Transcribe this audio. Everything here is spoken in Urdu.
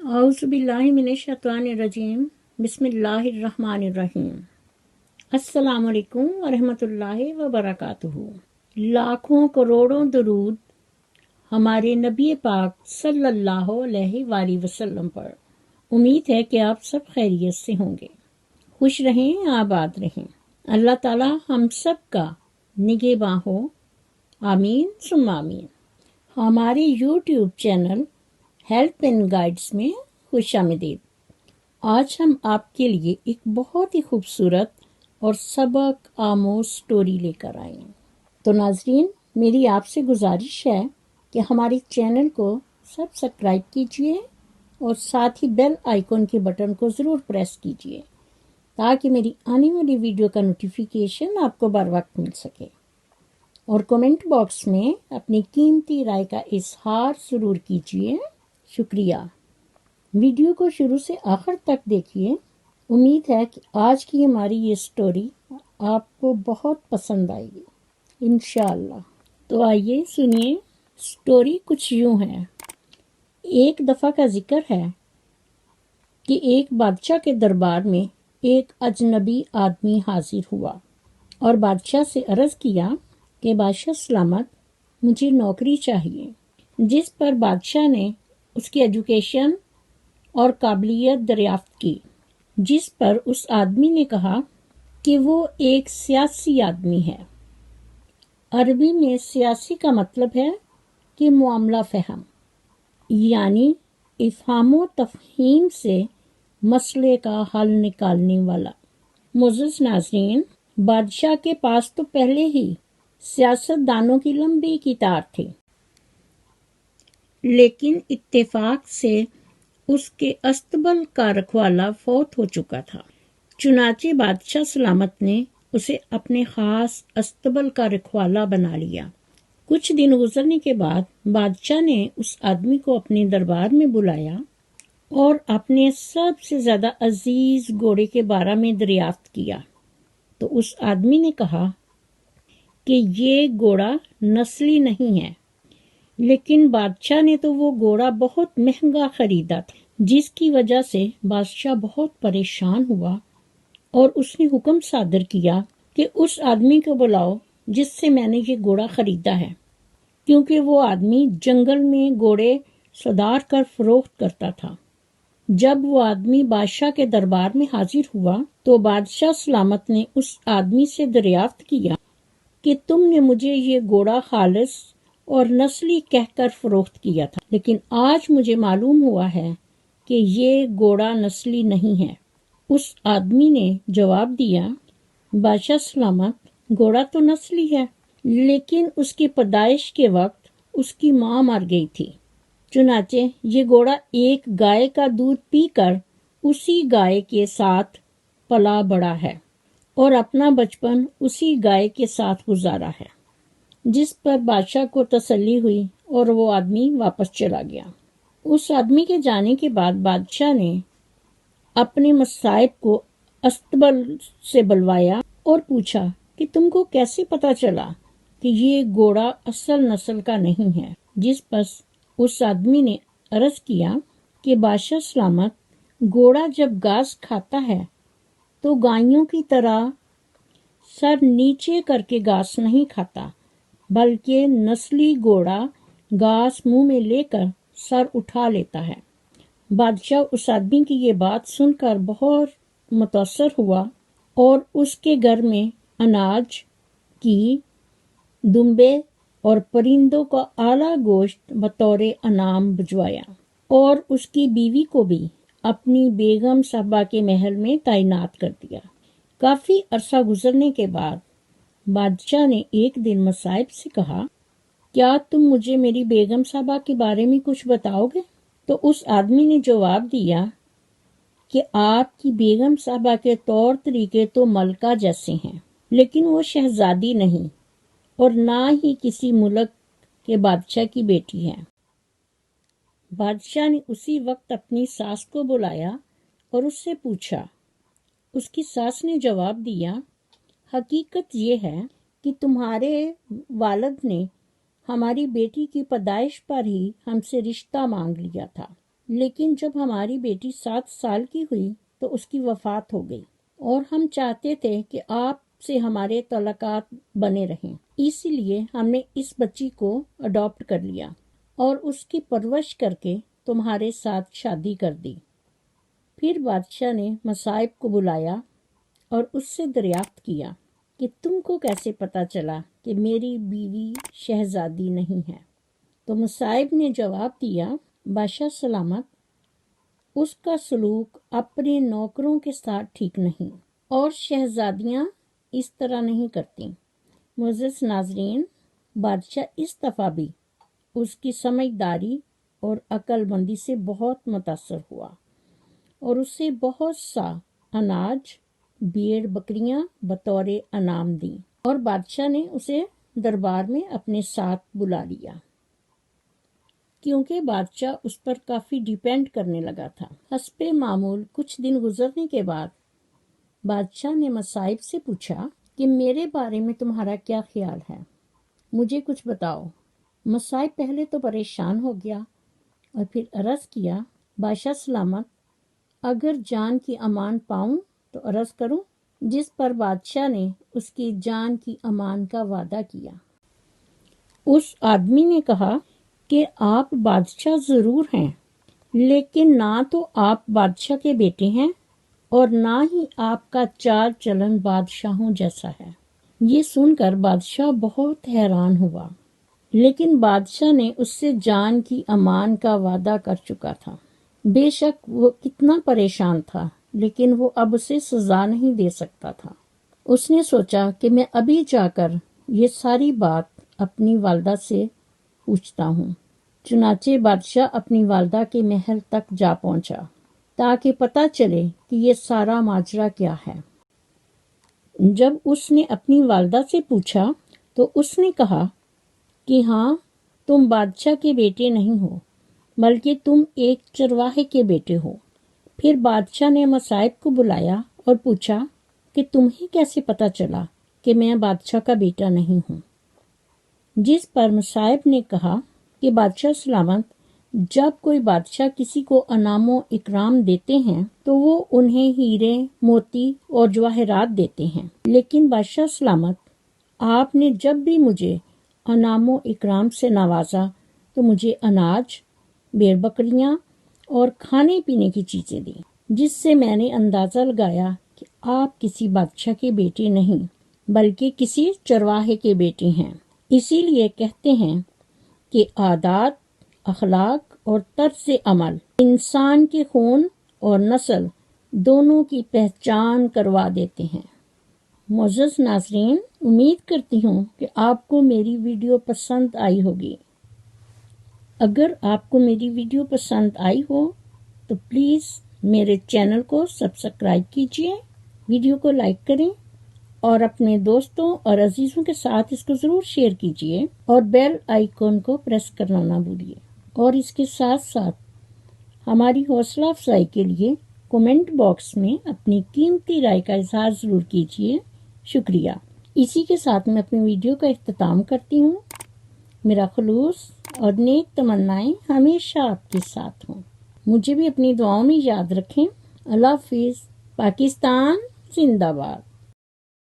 اعوذ باللہ من الشیطان الرجیم بسم اللہ الرحمن الرحیم۔ السلام علیکم ورحمۃ اللہ وبرکاتہ۔ لاکھوں کروڑوں درود ہمارے نبی پاک صلی اللہ علیہ وآلہ وسلم پر۔ امید ہے کہ آپ سب خیریت سے ہوں گے، خوش رہیں، آباد رہیں۔ اللہ تعالی ہم سب کا نگہباں ہو، آمین ثم آمین۔ ہمارے YouTube channel help and guides میں خوش آمدید۔ آج ہم آپ کے لیے ایک بہت ہی خوبصورت اور سبق آموز سٹوری لے کر آئے ہیں۔ تو ناظرین، میری آپ سے گزارش ہے کہ ہمارے چینل کو سبسکرائب کیجئے اور ساتھ ہی بیل آئیکن کے بٹن کو ضرور پریس کیجئے تاکہ میری آنے والی ویڈیو کا نوٹیفیکیشن آپ کو بر وقت مل سکے، اور کمنٹ باکس میں اپنی قیمتی رائے کا اظہار ضرور کیجئے۔ شکریہ۔ ویڈیو کو شروع سے آخر تک دیکھیے۔ امید ہے کہ آج کی ہماری یہ سٹوری آپ کو بہت پسند آئے گی انشاءاللہ۔ تو آئیے سنیے۔ سٹوری کچھ یوں ہے۔ ایک دفعہ کا ذکر ہے کہ ایک بادشاہ کے دربار میں ایک اجنبی آدمی حاضر ہوا اور بادشاہ سے عرض کیا کہ بادشاہ سلامت، مجھے نوکری چاہیے۔ جس پر بادشاہ نے اس کی ایجوکیشن اور قابلیت دریافت کی، جس پر اس آدمی نے کہا کہ وہ ایک سیاسی آدمی ہے۔ عربی میں سیاسی کا مطلب ہے کہ معاملہ فہم، یعنی افہام و تفہیم سے مسئلے کا حل نکالنے والا۔ معزز ناظرین، بادشاہ کے پاس تو پہلے ہی سیاست دانوں کی لمبی قطار تھی، لیکن اتفاق سے اس کے استبل کا رکھوالا فوت ہو چکا تھا۔ چنانچہ بادشاہ سلامت نے اسے اپنے خاص استبل کا رکھوالا بنا لیا۔ کچھ دن گزرنے کے بعد بادشاہ نے اس آدمی کو اپنے دربار میں بلایا اور اپنے سب سے زیادہ عزیز گھوڑے کے بارے میں دریافت کیا۔ تو اس آدمی نے کہا کہ یہ گھوڑا نسلی نہیں ہے، لیکن بادشاہ نے تو وہ گھوڑا بہت مہنگا خریدا تھا، جس کی وجہ سے بادشاہ بہت پریشان ہوا اور اس نے حکم صادر کیا کہ اس آدمی کو بلاؤ جس سے میں نے یہ گھوڑا خریدا ہے، کیونکہ وہ آدمی جنگل میں گھوڑے صدار کر فروخت کرتا تھا۔ جب وہ آدمی بادشاہ کے دربار میں حاضر ہوا تو بادشاہ سلامت نے اس آدمی سے دریافت کیا کہ تم نے مجھے یہ گھوڑا خالص اور نسلی کہہ کر فروخت کیا تھا، لیکن آج مجھے معلوم ہوا ہے کہ یہ گھوڑا نسلی نہیں ہے۔ اس آدمی نے جواب دیا، بادشاہ سلامت، گھوڑا تو نسلی ہے، لیکن اس کی پیدائش کے وقت اس کی ماں مر گئی تھی، چنانچہ یہ گھوڑا ایک گائے کا دودھ پی کر اسی گائے کے ساتھ پلا بڑا ہے اور اپنا بچپن اسی گائے کے ساتھ گزارا ہے۔ جس پر بادشاہ کو تسلی ہوئی اور وہ آدمی واپس چلا گیا۔ اس آدمی کے جانے کے بعد بادشاہ نے اپنے مصائب کو استبل سے بلوایا اور پوچھا کہ تم کو کیسے پتا چلا کہ یہ گھوڑا اصل نسل کا نہیں ہے؟ جس پر اس آدمی نے عرض کیا کہ بادشاہ سلامت، گھوڑا جب گھاس کھاتا ہے تو گائیوں کی طرح سر نیچے کر کے گھاس نہیں کھاتا، بلکہ نسلی گھوڑا گھاس منہ میں لے کر سر اٹھا لیتا ہے۔ بادشاہ اس آدمی کی یہ بات سن کر بہت متاثر ہوا اور اس کے گھر میں اناج کی دمبے اور پرندوں کا اعلیٰ گوشت بطور انعام بھجوایا، اور اس کی بیوی کو بھی اپنی بیگم صاحبہ کے محل میں تعینات کر دیا۔ کافی عرصہ گزرنے کے بعد بادشاہ نے ایک دن مصائب سے کہا، کیا تم مجھے میری بیگم صاحبہ کے بارے میں کچھ بتاؤ گے؟ تو اس آدمی نے جواب دیا کہ آپ کی بیگم صاحبہ کے طور طریقے تو ملکہ جیسے ہیں، لیکن وہ شہزادی نہیں اور نہ ہی کسی ملک کے بادشاہ کی بیٹی ہے۔ بادشاہ نے اسی وقت اپنی ساس کو بلایا اور اس سے پوچھا۔ اس کی ساس نے جواب دیا، حقیقت یہ ہے کہ تمہارے والد نے ہماری بیٹی کی پیدائش پر ہی ہم سے رشتہ مانگ لیا تھا، لیکن جب ہماری بیٹی 7 سال کی ہوئی تو اس کی وفات ہو گئی اور ہم چاہتے تھے کہ آپ سے ہمارے تعلقات بنے رہیں، اسی لیے ہم نے اس بچی کو اڈاپٹ کر لیا اور اس کی پرورش کر کے تمہارے ساتھ شادی کر دی۔ پھر بادشاہ نے مصائب کو بلایا اور اس سے دریافت کیا کہ تم کو کیسے پتا چلا کہ میری بیوی شہزادی نہیں ہے؟ تو مصائب نے جواب دیا، بادشاہ سلامت، اس کا سلوک اپنے نوکروں کے ساتھ ٹھیک نہیں، اور شہزادیاں اس طرح نہیں کرتی۔ معزز ناظرین، بادشاہ اس دفعہ بھی اس کی سمجھداری اور عقل مندی سے بہت متاثر ہوا اور اسے بہت سا اناج، بھیڑ بکریاں بطور انعام دیں، اور بادشاہ نے اسے دربار میں اپنے ساتھ بلا لیا کیونکہ بادشاہ اس پر کافی ڈیپینڈ کرنے لگا تھا۔ حسب معمول کچھ دن گزرنے کے بعد بادشاہ نے مصائب سے پوچھا کہ میرے بارے میں تمہارا کیا خیال ہے، مجھے کچھ بتاؤ۔ مصائب پہلے تو پریشان ہو گیا اور پھر عرض کیا، بادشاہ سلامت، اگر جان کی امان پاؤں تو عرض کروں؟ جس پر بادشاہ نے اس کی جان کی امان کا وعدہ کیا۔ اس آدمی نے کہا کہ آپ بادشاہ ضرور ہیں، لیکن نہ تو آپ بادشاہ کے بیٹے ہیں اور نہ ہی آپ کا چال چلن بادشاہوں جیسا ہے۔ یہ سن کر بادشاہ بہت حیران ہوا، لیکن بادشاہ نے اس سے جان کی امان کا وعدہ کر چکا تھا۔ بے شک وہ کتنا پریشان تھا، لیکن وہ اب اسے سزا نہیں دے سکتا تھا۔ اس نے سوچا کہ میں ابھی جا کر یہ ساری بات اپنی والدہ سے پوچھتا ہوں۔ چنانچہ بادشاہ اپنی والدہ کے محل تک جا پہنچا تاکہ پتہ چلے کہ یہ سارا ماجرا کیا ہے۔ جب اس نے اپنی والدہ سے پوچھا تو اس نے کہا کہ ہاں، تم بادشاہ کے بیٹے نہیں ہو، بلکہ تم ایک چرواہے کے بیٹے ہو۔ پھر بادشاہ نے مصائب کو بلایا اور پوچھا کہ تمہیں کیسے پتہ چلا کہ میں بادشاہ کا بیٹا نہیں ہوں؟ جس پر مصائب نے کہا کہ بادشاہ سلامت، جب کوئی بادشاہ کسی کو انعام و اکرام دیتے ہیں تو وہ انہیں ہیرے، موتی اور جواہرات دیتے ہیں، لیکن بادشاہ سلامت، آپ نے جب بھی مجھے انعام و اکرام سے نوازا تو مجھے اناج، بھیڑ بکریاں اور کھانے پینے کی چیزیں دیں، جس سے میں نے اندازہ لگایا کہ آپ کسی بادشاہ کے بیٹے نہیں بلکہ کسی چرواہے کے بیٹے ہیں۔ اسی لیے کہتے ہیں کہ عادات، اخلاق اور طرز عمل انسان کے خون اور نسل دونوں کی پہچان کروا دیتے ہیں۔ معزز ناظرین، امید کرتی ہوں کہ آپ کو میری ویڈیو پسند آئی ہوگی۔ اگر آپ کو میری ویڈیو پسند آئی ہو تو پلیز میرے چینل کو سبسکرائب کیجیے، ویڈیو کو لائک کریں اور اپنے دوستوں اور عزیزوں کے ساتھ اس کو ضرور شیئر کیجیے اور بیل آئیکن کو پریس کرنا نہ بھولیے۔ اور اس کے ساتھ ساتھ ہماری حوصلہ افزائی کے لیے کومنٹ باکس میں اپنی قیمتی رائے کا اظہار ضرور کیجیے۔ شکریہ۔ اسی کے ساتھ میں اپنی ویڈیو کا اختتام کرتی ہوں۔ میرا خلوص اور نیک تمنائیں ہمیشہ آپ کے ساتھ ہوں۔ مجھے بھی اپنی دعاؤں میں یاد رکھیں۔ اللہ حافظ۔ پاکستان زندہ باد۔